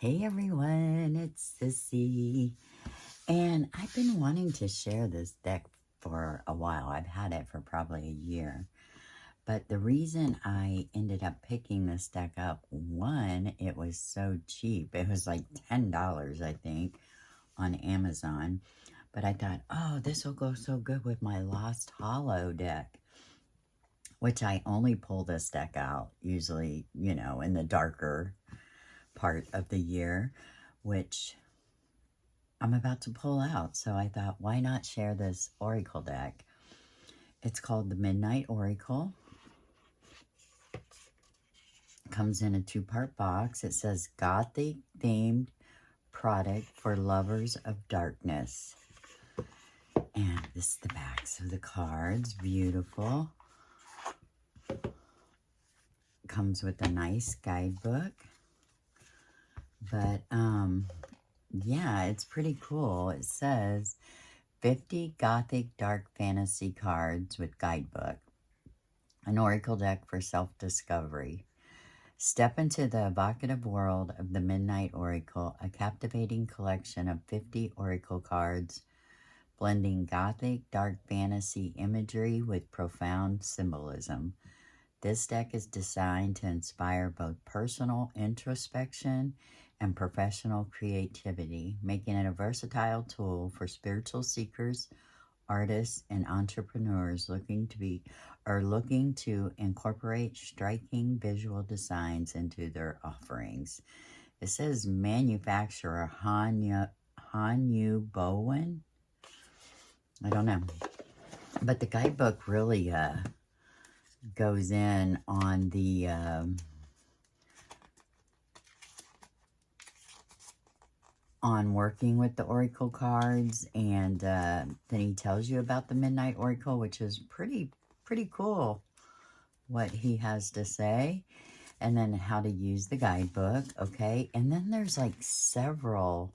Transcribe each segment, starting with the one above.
Hey everyone, it's Sissy, and I've been wanting to share this deck for a while. I've had it for probably a year, but the reason I ended up picking this deck up, one, it was so cheap. It was like $10, I think, on Amazon, but I thought, oh, this will go so good with my Lost Hollow deck, which I only pull this deck out usually, in the darker part of the year, which I'm about to pull out. So I thought, why not share this Oracle deck? It's called the Midnight Oracle. Comes in a 2-part box. It says Gothic themed product for lovers of darkness. And this is the backs of the cards. Beautiful. Comes with a nice guidebook. But, yeah, it's pretty cool. It says 50 Gothic dark fantasy cards with guidebook. An oracle deck for self-discovery. Step into the evocative world of the Midnight Oracle, a captivating collection of 50 oracle cards, blending Gothic dark fantasy imagery with profound symbolism. This deck is designed to inspire both personal introspection and professional creativity, making it a versatile tool for spiritual seekers, artists, and entrepreneurs looking to incorporate striking visual designs into their offerings. It says manufacturer Hanyu Bowen. I don't know, but the guidebook really goes in on the on working with the oracle cards, and then he tells you about the Midnight Oracle, which is pretty cool what he has to say, and then how to use the guidebook. Okay, and then there's like several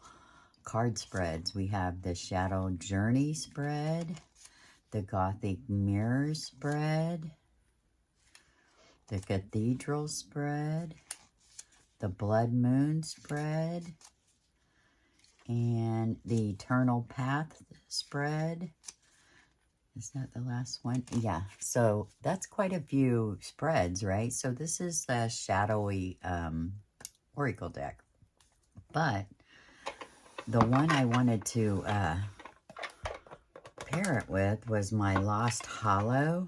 card spreads. We have the Shadow Journey spread, the Gothic Mirror spread, the Cathedral spread, the Blood Moon spread, and the Eternal Path spread. Is that the last one? Yeah, so that's quite a few spreads, right? So this is the shadowy oracle deck. But the one I wanted to pair it with was my Lost Hollow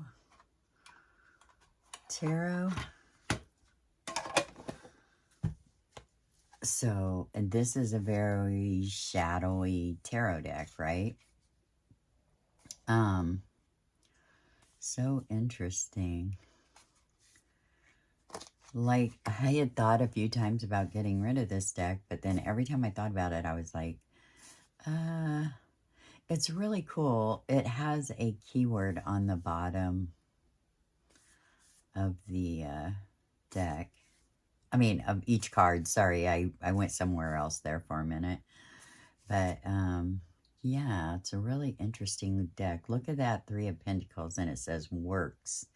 tarot. So, and this is a very shadowy tarot deck, right? So interesting. Like, I had thought a few times about getting rid of this deck, but then every time I thought about it, I was like, it's really cool. It has a keyword on the bottom of the deck. I mean, of each card. Sorry, I went somewhere else there for a minute. But, yeah, it's a really interesting deck. Look at that 3 of Pentacles, and it says works.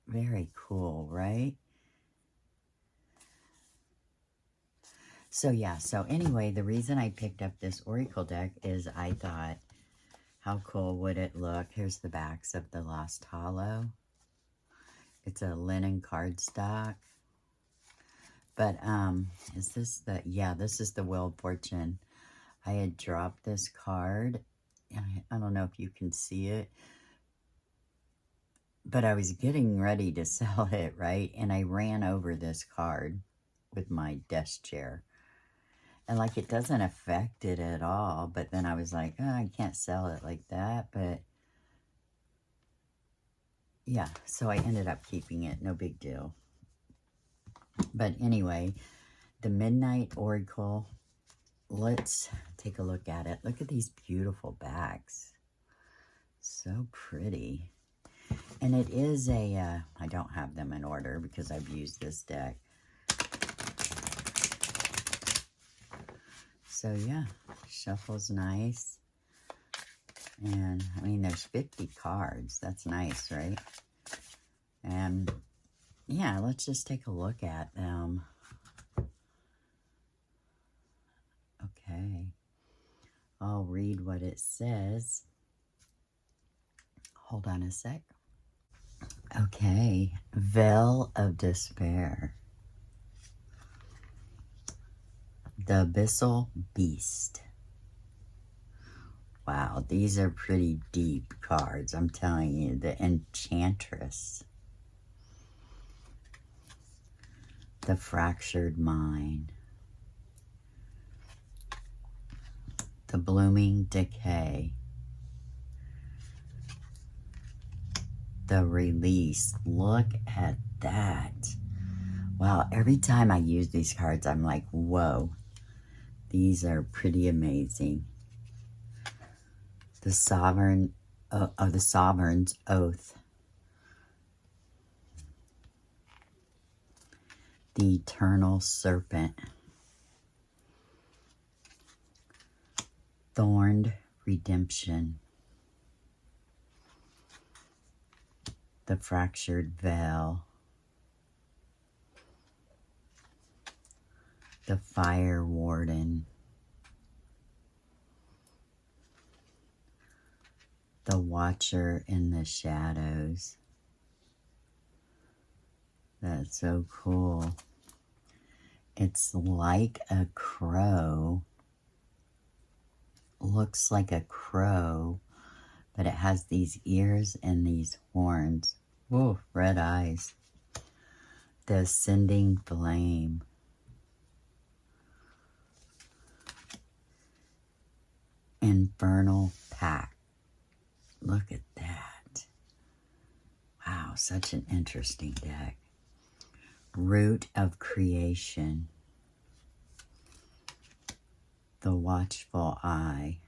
Very cool, right? So, yeah. So, anyway, the reason I picked up this Oracle deck is I thought, how cool would it look? Here's the backs of the Lost Hollow. It's a linen cardstock. But, is this the... Yeah, this is the Wheel of Fortune. I had dropped this card. I don't know if you can see it. But I was getting ready to sell it, right? And I ran over this card with my desk chair. And, like, it doesn't affect it at all. But then I was like, oh, I can't sell it like that. But, yeah. So I ended up keeping it. No big deal. But anyway, the Midnight Oracle. Let's take a look at it. Look at these beautiful backs. So pretty. And it is a, I don't have them in order because I've used this deck. So yeah, shuffle's nice. And I mean, there's 50 cards. That's nice, right? And yeah, let's just take a look at them. Okay. I'll read what it says. Hold on a sec. Okay. Veil of Despair. The Abyssal Beast. Wow, these are pretty deep cards. I'm telling you. The Enchantress. The Fractured Mind. The Blooming Decay. The Release. Look at that. Wow, every time I use these cards, I'm like, whoa. These are pretty amazing. The Sovereign of the Sovereign's Oath. The Eternal Serpent. Thorned Redemption. The Fractured Veil. The Fire Warden. The Watcher in the Shadows. That's so cool. It's like a crow. Looks like a crow, but it has these ears and these horns. Whoa, red eyes. The Ascending Flame. Infernal Pact. Look at that. Wow, such an interesting deck. Root of Creation. The Watchful Eye.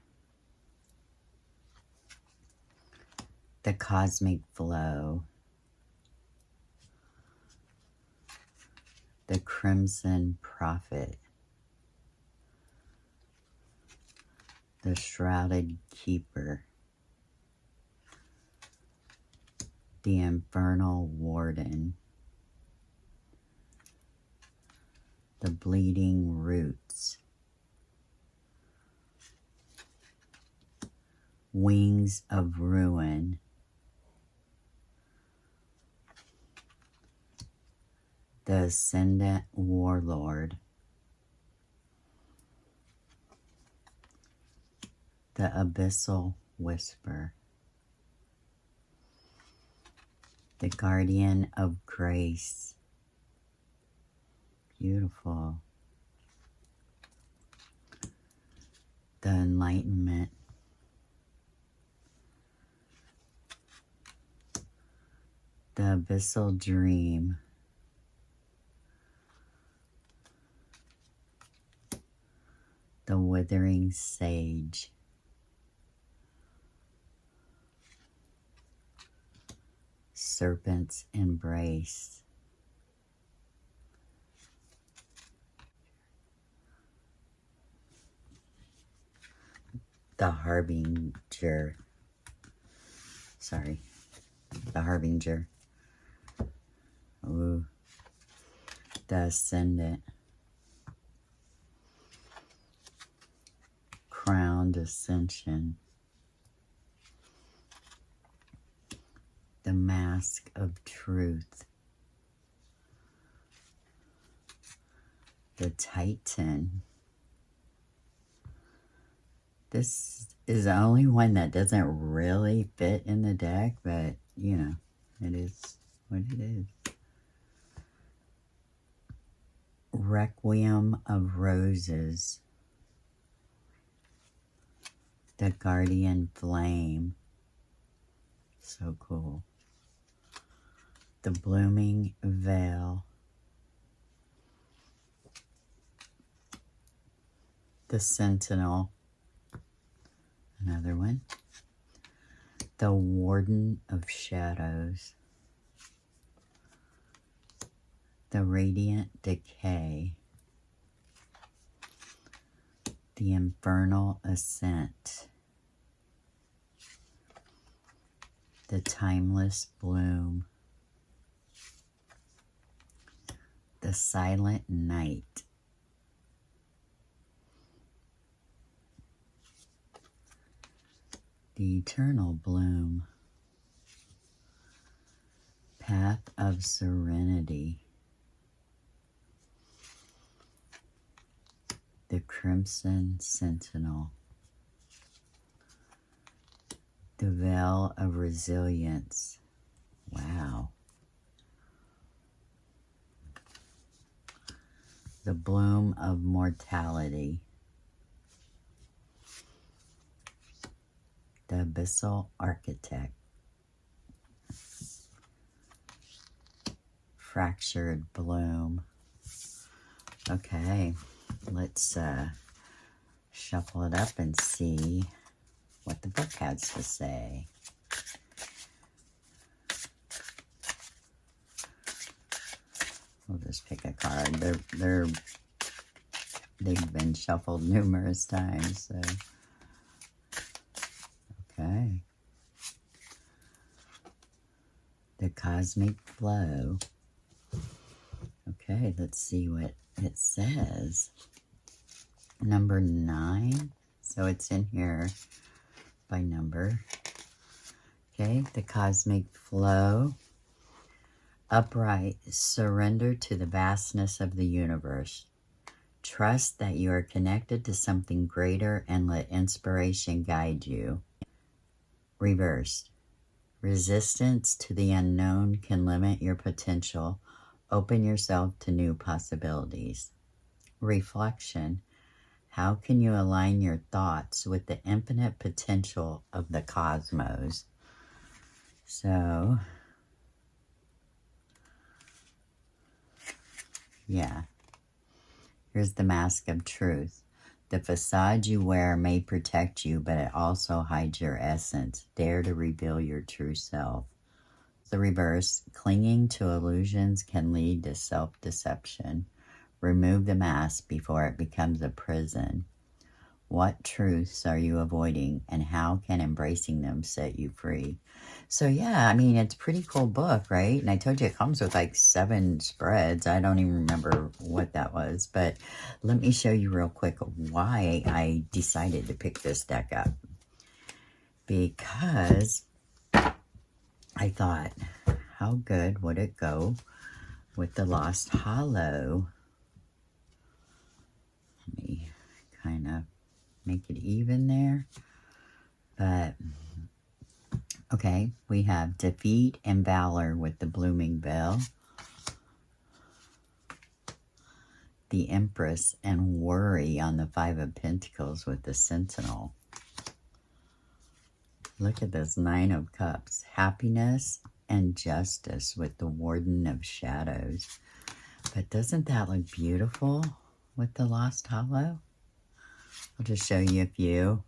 The Cosmic Flow. The Crimson Prophet. The Shrouded Keeper. The Infernal Warden. The Bleeding Roots. Wings of Ruin. The Ascendant Warlord. The Abyssal Whisper. The Guardian of Grace. Beautiful. The Enlightenment. The Abyssal Dream. The Withering Sage. Serpent's Embrace. The Harbinger. Sorry. The Harbinger. Ooh. The Ascendant. Crowned Ascension. The Mask of Truth. The Titan. This is the only one that doesn't really fit in the deck, but, you know, it is what it is. Requiem of Roses. The Guardian Flame. So cool. The Blooming Veil. The Sentinel. Another one. The Warden of Shadows. The Radiant Decay. The Infernal Ascent. The Timeless Bloom. The Silent Night. The eternal bloom. Path of serenity. The crimson sentinel. The veil of resilience. Wow. The bloom of mortality. The abyssal architect. Fractured bloom. Okay, let's shuffle it up and see what the book has to say. We'll just pick a card. They've been shuffled numerous times, so okay. The cosmic flow. Okay, let's see what it says. Number 9. So it's in here by number. Okay, the cosmic flow. Upright, surrender to the vastness of the universe. Trust that you are connected to something greater and let inspiration guide you. Reversed. Resistance to the unknown can limit your potential. Open yourself to new possibilities. Reflection. How can you align your thoughts with the infinite potential of the cosmos? So, yeah. Here's the mask of truth. The facade you wear may protect you, but it also hides your essence. Dare to reveal your true self. The reverse. Clinging to illusions can lead to self-deception. Remove the mask before it becomes a prison. What truths are you avoiding, and how can embracing them set you free? So yeah, I mean, it's a pretty cool book, right? And I told you it comes with like 7 spreads. I don't even remember what that was, but let me show you real quick why I decided to pick this deck up. Because I thought, how good would it go with the Lost Hollow? Let me kind of make it even there. But, okay, we have defeat and valor with the blooming veil. The Empress and worry on the 5 of Pentacles with the Sentinel. Look at this 9 of Cups. Happiness and justice with the Warden of Shadows. But doesn't that look beautiful with the Lost Hollow? I'll just show you a few.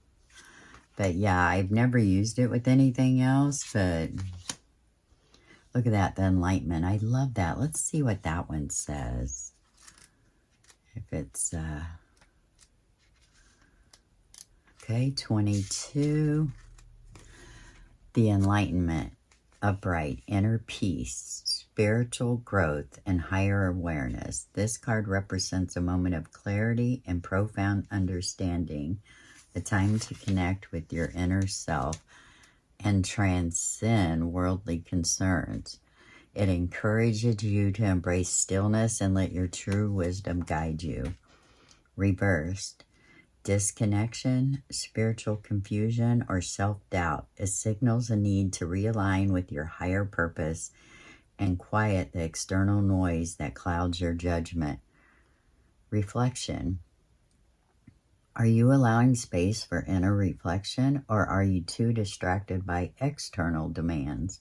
But yeah, I've never used it with anything else, but look at that, the Enlightenment. I love that. Let's see what that one says. If it's, okay, 22. The Enlightenment, upright, inner peace, spiritual growth, and higher awareness. This card represents a moment of clarity and profound understanding, a time to connect with your inner self and transcend worldly concerns. It encourages you to embrace stillness and let your true wisdom guide you. Reversed. Disconnection, spiritual confusion, or self-doubt. It signals a need to realign with your higher purpose and quiet the external noise that clouds your judgment. Reflection. Are you allowing space for inner reflection, or are you too distracted by external demands?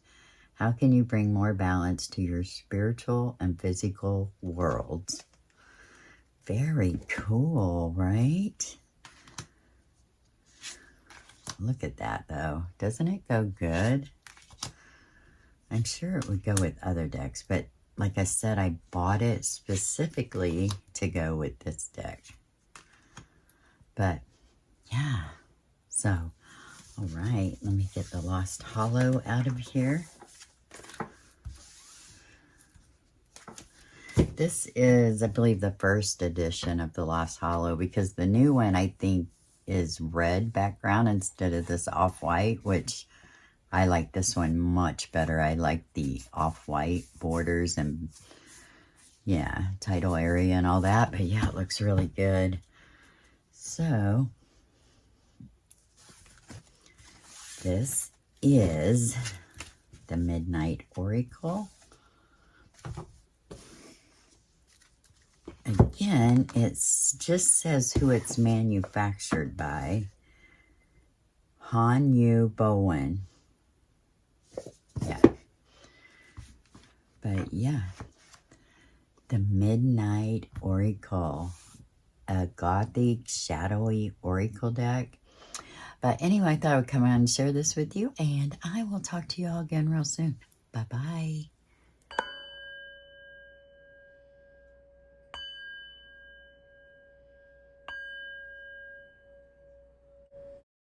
How can you bring more balance to your spiritual and physical worlds? Very cool, right? Look at that, though. Doesn't it go good? I'm sure it would go with other decks, but like I said, I bought it specifically to go with this deck. But, yeah. So, all right. Let me get the Lost Hollow out of here. This is, I believe, the first edition of the Lost Hollow, because the new one, I think, is red background instead of this off-white, which I like this one much better. I like the off-white borders and, yeah, title area and all that. But yeah, it looks really good. So, this is the Midnight Oracle. Again, it just says who it's manufactured by. Han Yu Bowen. Yeah. But yeah, the Midnight Oracle. A Gothic, shadowy Oracle deck. But anyway, I thought I would come out and share this with you. And I will talk to you all again real soon. Bye-bye.